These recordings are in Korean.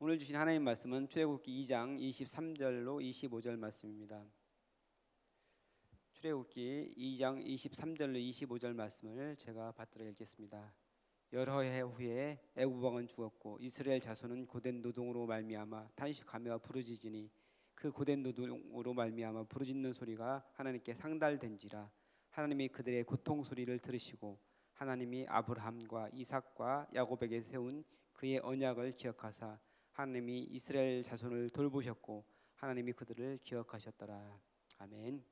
오늘 주신 하나님 말씀은 출애굽기 2장 23절로 25절 말씀입니다. 출애굽기 2장 23절로 25절 말씀을 제가 받들어 읽겠습니다. 여러 해 후에 애굽 왕은 죽었고 이스라엘 자손은 고된 노동으로 말미암아 탄식하며 부르짖으니 그 고된 노동으로 말미암아 부르짖는 소리가 하나님께 상달된지라. 하나님이 그들의 고통 소리를 들으시고 하나님이 아브라함과 이삭과 야곱에게 세운 그의 언약을 기억하사 하나님이 이스라엘 자손을 돌보셨고 하나님이 그들을 기억하셨더라. 아멘.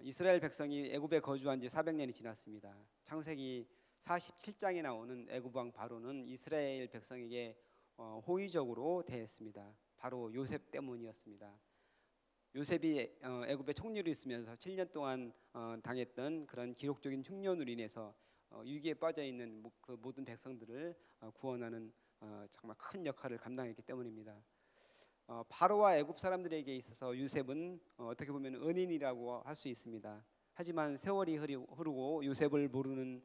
이스라엘 백성이 애굽에 거주한 지 400년이 지났습니다. 창세기 47장에 나오는 애굽 왕 바로는 이스라엘 백성에게 호의적으로 대했습니다. 바로 요셉 때문이었습니다. 요셉이 애굽에 총리로 있으면서 7년 동안 당했던 그런 기록적인 흉년으로 인해서 위기에 빠져 있는 그 모든 백성들을 구원하는 정말 큰 역할을 감당했기 때문입니다. 바로와 애굽 사람들에게 있어서 요셉은 어떻게 보면 은인이라고 할 수 있습니다. 하지만 세월이 흐르고 요셉을 모르는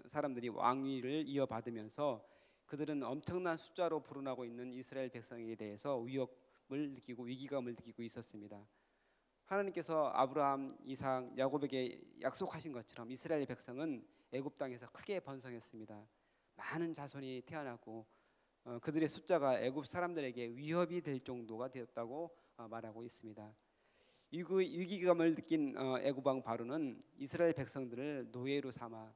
사람들이 왕위를 이어받으면서 그들은 엄청난 숫자로 불어나고 있는 이스라엘 백성에 대해서 위협을 느끼고 위기감을 느끼고 있었습니다. 하나님께서 아브라함, 이삭, 야곱에게 약속하신 것처럼 이스라엘 백성은 애굽 땅에서 크게 번성했습니다. 많은 자손이 태어나고 그들의 숫자가 애굽 사람들에게 위협이 될 정도가 되었다고 말하고 있습니다. 위기감을 느낀 애굽 왕 바로는 이스라엘 백성들을 노예로 삼아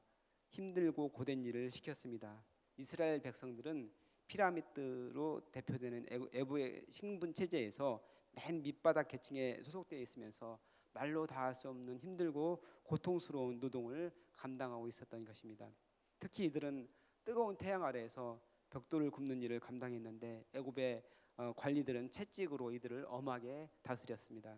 힘들고 고된 일을 시켰습니다. 이스라엘 백성들은 피라미드로 대표되는 애굽의 신분 체제에서 맨 밑바닥 계층에 소속되어 있으면서 말로 다할 수 없는 힘들고 고통스러운 노동을 감당하고 있었던 것입니다. 특히 이들은 뜨거운 태양 아래에서 벽돌을 굽는 일을 감당했는데 애굽의 관리들은 채찍으로 이들을 엄하게 다스렸습니다.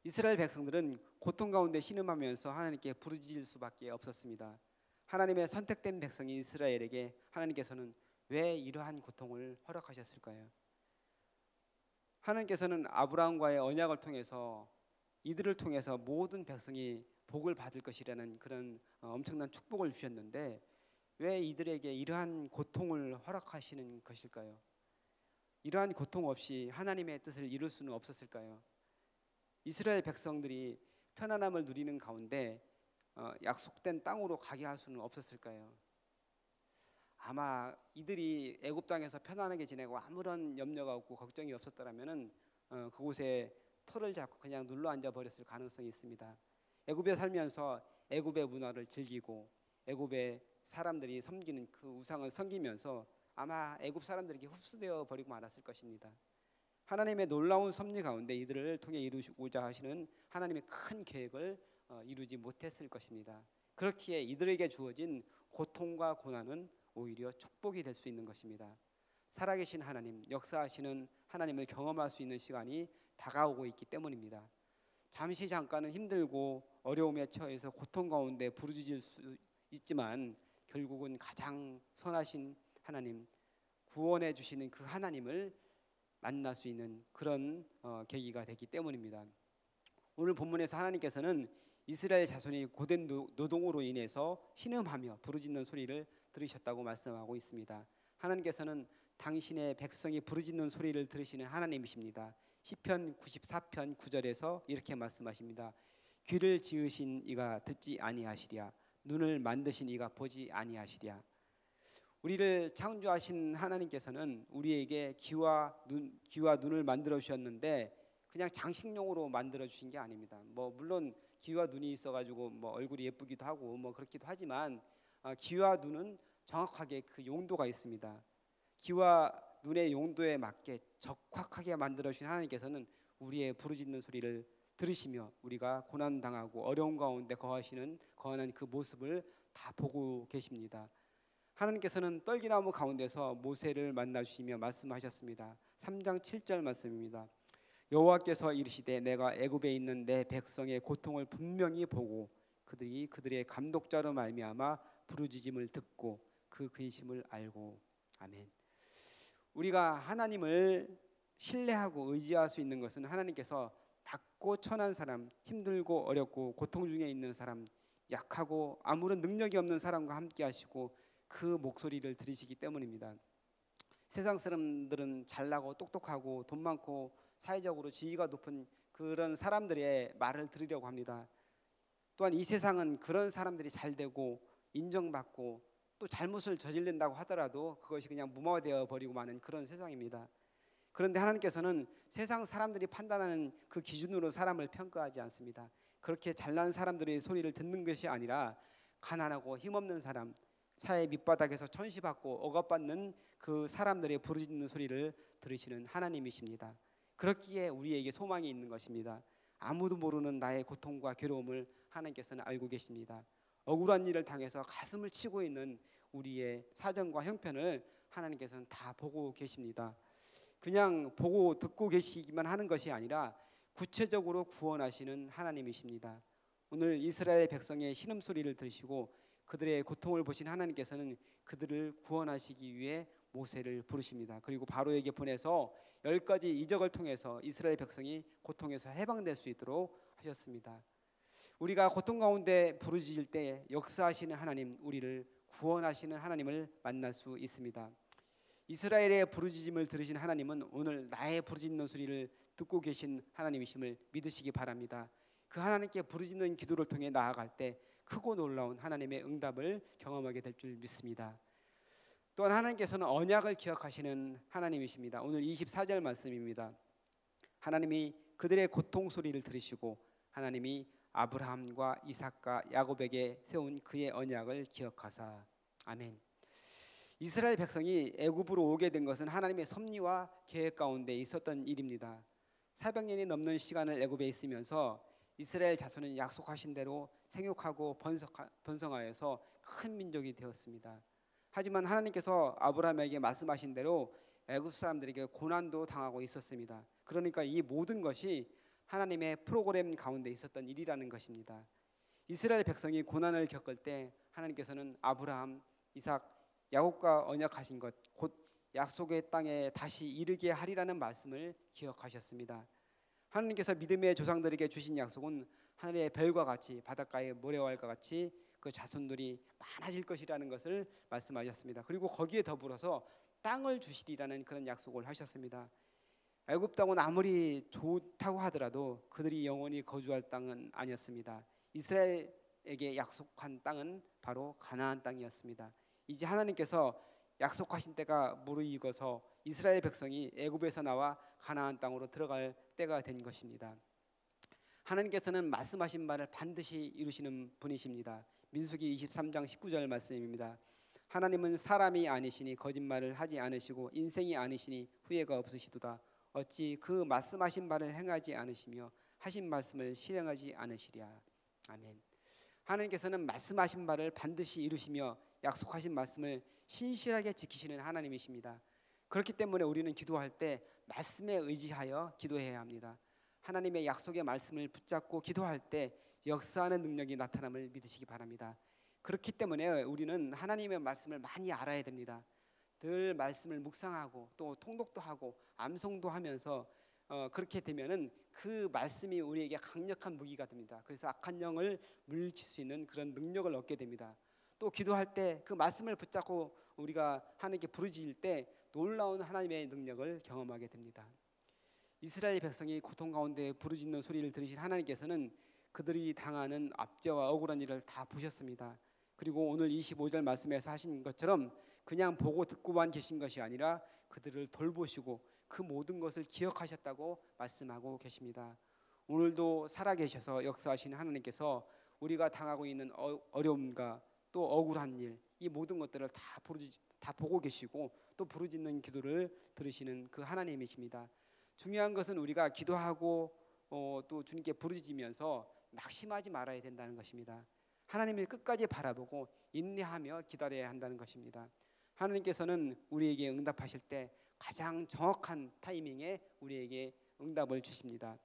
이스라엘 백성들은 고통 가운데 신음하면서 하나님께 부르짖을 수밖에 없었습니다. 하나님의 선택된 백성인 이스라엘에게 하나님께서는 왜 이러한 고통을 허락하셨을까요? 하나님께서는 아브라함과의 언약을 통해서 이들을 통해서 모든 백성이 복을 받을 것이라는 그런 엄청난 축복을 주셨는데 왜 이들에게 이러한 고통을 허락하시는 것일까요? 이러한 고통 없이 하나님의 뜻을 이룰 수는 없었을까요? 이스라엘 백성들이 편안함을 누리는 가운데 약속된 땅으로 가게 할 수는 없었을까요? 아마 이들이 애굽 땅에서 편안하게 지내고 아무런 염려가 없고 걱정이 없었더라면은 그곳에 터를 잡고 그냥 눌러 앉아 버렸을 가능성이 있습니다. 애굽에 살면서 애굽의 문화를 즐기고 애굽의 사람들이 섬기는 그 우상을 섬기면서 아마 애굽 사람들에게 흡수되어 버리고 말았을 것입니다. 하나님의 놀라운 섭리 가운데 이들을 통해 이루고자 하시는 하나님의 큰 계획을 이루지 못했을 것입니다. 그렇기에 이들에게 주어진 고통과 고난은 오히려 축복이 될 수 있는 것입니다. 살아계신 하나님, 역사하시는 하나님을 경험할 수 있는 시간이 다가오고 있기 때문입니다. 잠시 잠깐은 힘들고 어려움에 처해서 고통 가운데 부르짖을 수 있지만 결국은 가장 선하신 하나님, 구원해 주시는 그 하나님을 만날 수 있는 그런 계기가 되기 때문입니다. 오늘 본문에서 하나님께서는 이스라엘 자손이 고된 노동으로 인해서 신음하며 부르짖는 소리를 들으셨다고 말씀하고 있습니다. 하나님께서는 당신의 백성이 부르짖는 소리를 들으시는 하나님이십니다. 시편 94편 9절에서 이렇게 말씀하십니다. 귀를 지으신 이가 듣지 아니하시랴, 눈을 만드신 이가 보지 아니하시랴. 우리를 창조하신 하나님께서는 우리에게 귀와 눈을 만들어 주셨는데 그냥 장식용으로 만들어 주신 게 아닙니다. 물론 귀와 눈이 있어가지고 얼굴이 예쁘기도 하고 그렇기도 하지만 귀와 눈은 정확하게 그 용도가 있습니다. 귀와 눈의 용도에 맞게 적확하게 만들어 주신 하나님께서는 우리의 부르짖는 소리를 들으시며 우리가 고난 당하고 어려운 가운데 거하는 그 모습을 다 보고 계십니다. 하나님께서는 떨기나무 가운데서 모세를 만나 주시며 말씀하셨습니다. 3장 7절 말씀입니다. 여호와께서 이르시되 내가 애굽에 있는 내 백성의 고통을 분명히 보고 그들의 감독자로 말미암아 부르짖음을 듣고 그 근심을 알고. 아멘. 우리가 하나님을 신뢰하고 의지할 수 있는 것은 하나님께서 작고 천한 사람, 힘들고 어렵고 고통 중에 있는 사람, 약하고 아무런 능력이 없는 사람과 함께 하시고 그 목소리를 들으시기 때문입니다. 세상 사람들은 잘나고 똑똑하고 돈 많고 사회적으로 지위가 높은 그런 사람들의 말을 들으려고 합니다. 또한 이 세상은 그런 사람들이 잘 되고 인정받고 또 잘못을 저지른다고 하더라도 그것이 그냥 무마되어 버리고 마는 그런 세상입니다. 그런데 하나님께서는 세상 사람들이 판단하는 그 기준으로 사람을 평가하지 않습니다. 그렇게 잘난 사람들의 소리를 듣는 것이 아니라 가난하고 힘없는 사람, 사회 밑바닥에서 천시받고 억압받는 그 사람들의 부르짖는 소리를 들으시는 하나님이십니다. 그렇기에 우리에게 소망이 있는 것입니다. 아무도 모르는 나의 고통과 괴로움을 하나님께서는 알고 계십니다. 억울한 일을 당해서 가슴을 치고 있는 우리의 사정과 형편을 하나님께서는 다 보고 계십니다. 그냥 보고 듣고 계시기만 하는 것이 아니라 구체적으로 구원하시는 하나님이십니다. 오늘 이스라엘 백성의 신음소리를 들으시고 그들의 고통을 보신 하나님께서는 그들을 구원하시기 위해 모세를 부르십니다. 그리고 바로에게 보내서 10가지 이적을 통해서 이스라엘 백성이 고통에서 해방될 수 있도록 하셨습니다. 우리가 고통 가운데 부르짖을 때 역사하시는 하나님, 우리를 구원하시는 하나님을 만날 수 있습니다. 이스라엘의 부르짖음을 들으신 하나님은 오늘 나의 부르짖는 소리를 듣고 계신 하나님이심을 믿으시기 바랍니다. 그 하나님께 부르짖는 기도를 통해 나아갈 때 크고 놀라운 하나님의 응답을 경험하게 될 줄 믿습니다. 또한 하나님께서는 언약을 기억하시는 하나님이십니다. 오늘 24절 말씀입니다. 하나님이 그들의 고통 소리를 들으시고 하나님이 아브라함과 이삭과 야곱에게 세운 그의 언약을 기억하사. 아멘. 이스라엘 백성이 애굽으로 오게 된 것은 하나님의 섭리와 계획 가운데 있었던 일입니다. 400년이 넘는 시간을 애굽에 있으면서 이스라엘 자손은 약속하신 대로 생육하고 번성하여서 큰 민족이 되었습니다. 하지만 하나님께서 아브라함에게 말씀하신 대로 애굽 사람들에게 고난도 당하고 있었습니다. 그러니까 이 모든 것이 하나님의 프로그램 가운데 있었던 일이라는 것입니다. 이스라엘 백성이 고난을 겪을 때 하나님께서는 아브라함, 이삭, 야곱과 언약하신 것, 곧 약속의 땅에 다시 이르게 하리라는 말씀을 기억하셨습니다. 하나님께서 믿음의 조상들에게 주신 약속은 하늘의 별과 같이 바닷가의 모래알과 같이 그 자손들이 많아질 것이라는 것을 말씀하셨습니다. 그리고 거기에 더불어서 땅을 주시리라는 그런 약속을 하셨습니다. 애굽 땅은 아무리 좋다고 하더라도 그들이 영원히 거주할 땅은 아니었습니다. 이스라엘에게 약속한 땅은 바로 가나안 땅이었습니다. 이제 하나님께서 약속하신 때가 무르익어서 이스라엘 백성이 애굽에서 나와 가나안 땅으로 들어갈 때가 된 것입니다. 하나님께서는 말씀하신 바를 반드시 이루시는 분이십니다. 민수기 23장 19절 말씀입니다. 하나님은 사람이 아니시니 거짓말을 하지 않으시고 인생이 아니시니 후회가 없으시도다. 어찌 그 말씀하신 바를 행하지 않으시며 하신 말씀을 실행하지 않으시랴. 아멘. 하나님께서는 말씀하신 바를 반드시 이루시며 약속하신 말씀을 신실하게 지키시는 하나님이십니다. 그렇기 때문에 우리는 기도할 때 말씀에 의지하여 기도해야 합니다. 하나님의 약속의 말씀을 붙잡고 기도할 때 역사하는 능력이 나타남을 믿으시기 바랍니다. 그렇기 때문에 우리는 하나님의 말씀을 많이 알아야 됩니다. 늘 말씀을 묵상하고 또 통독도 하고 암송도 하면서 그렇게 되면은 그 말씀이 우리에게 강력한 무기가 됩니다. 그래서 악한 영을 물리칠 수 있는 그런 능력을 얻게 됩니다. 또 기도할 때 그 말씀을 붙잡고 우리가 하나님께 부르짖을 때 놀라운 하나님의 능력을 경험하게 됩니다. 이스라엘 백성이 고통 가운데 부르짖는 소리를 들으신 하나님께서는 그들이 당하는 압제와 억울한 일을 다 보셨습니다. 그리고 오늘 25절 말씀에서 하신 것처럼 그냥 보고 듣고만 계신 것이 아니라 그들을 돌보시고 그 모든 것을 기억하셨다고 말씀하고 계십니다. 오늘도 살아계셔서 역사하시는 하나님께서 우리가 당하고 있는 어려움과 또 억울한 일, 이 모든 것들을 다 보고 계시고 또 부르짖는 기도를 들으시는 그 하나님이십니다. 중요한 것은 우리가 기도하고 또 주님께 부르짖으면서 낙심하지 말아야 된다는 것입니다. 하나님을 끝까지 바라보고 인내하며 기다려야 한다는 것입니다. 하나님께서는 우리에게 응답하실 때 가장 정확한 타이밍에 우리에게 응답을 주십니다.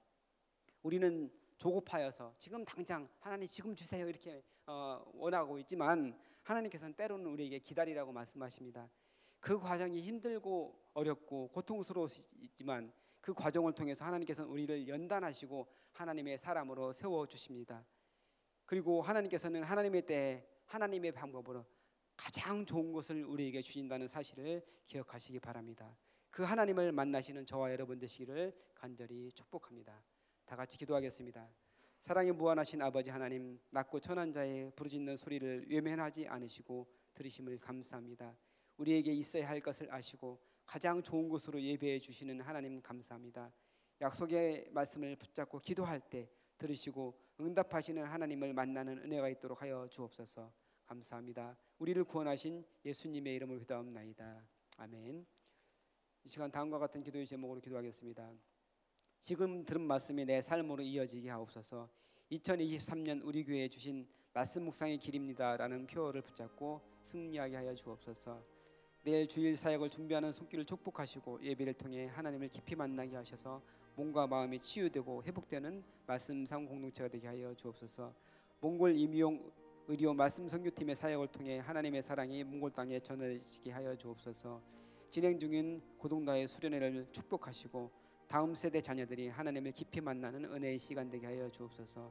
우리는 조급하여서 지금 당장 하나님 지금 주세요 이렇게 원하고 있지만 하나님께서는 때로는 우리에게 기다리라고 말씀하십니다. 그 과정이 힘들고 어렵고 고통스러우시지만 그 과정을 통해서 하나님께서는 우리를 연단하시고 하나님의 사람으로 세워주십니다. 그리고 하나님께서는 하나님의 때에 하나님의 방법으로 가장 좋은 것을 우리에게 주신다는 사실을 기억하시기 바랍니다. 그 하나님을 만나시는 저와 여러분 되시기를 간절히 축복합니다. 다 같이 기도하겠습니다. 사랑이 무한하신 아버지 하나님, 낮고 천한 자의 부르짖는 소리를 외면하지 않으시고 들으심을 감사합니다. 우리에게 있어야 할 것을 아시고 가장 좋은 곳으로 예배해 주시는 하나님 감사합니다. 약속의 말씀을 붙잡고 기도할 때 들으시고 응답하시는 하나님을 만나는 은혜가 있도록 하여 주옵소서. 감사합니다. 우리를 구원하신 예수님의 이름으로 기도합나이다. 아멘. 이 시간 다음과 같은 기도의 제목으로 기도하겠습니다. 지금 들은 말씀이 내 삶으로 이어지게 하옵소서. 2023년 우리 교회에 주신 말씀 묵상의 길입니다 라는 표어를 붙잡고 승리하게 하여 주옵소서. 내일 주일 사역을 준비하는 손길을 축복하시고 예배를 통해 하나님을 깊이 만나게 하셔서 몸과 마음이 치유되고 회복되는 말씀 삶 공동체가 되게 하여 주옵소서. 몽골 임용 의료 말씀 선교팀의 사역을 통해 하나님의 사랑이 몽골 땅에 전해지게 하여 주옵소서. 진행 중인 고동다의 수련회를 축복하시고 다음 세대 자녀들이 하나님을 깊이 만나는 은혜의 시간 되게 하여 주옵소서.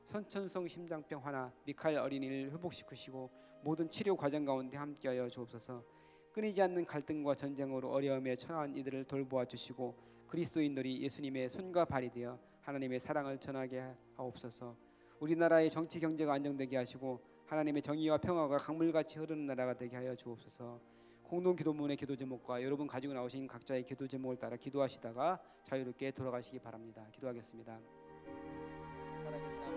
선천성 심장병 환아 미칼 어린이를 회복시키시고 모든 치료 과정 가운데 함께하여 주옵소서. 끊이지 않는 갈등과 전쟁으로 어려움에 처한 이들을 돌보아 주시고 그리스도인들이 예수님의 손과 발이 되어 하나님의 사랑을 전하게 하옵소서. 우리나라의 정치 경제가 안정되게 하시고 하나님의 정의와 평화가 강물같이 흐르는 나라가 되게 하여 주옵소서. 공동 기도문의 기도 제목과 여러분 가지고 나오신 각자의 기도 제목을 따라 기도하시다가 자유롭게 돌아가시기 바랍니다. 기도하겠습니다. 살아계신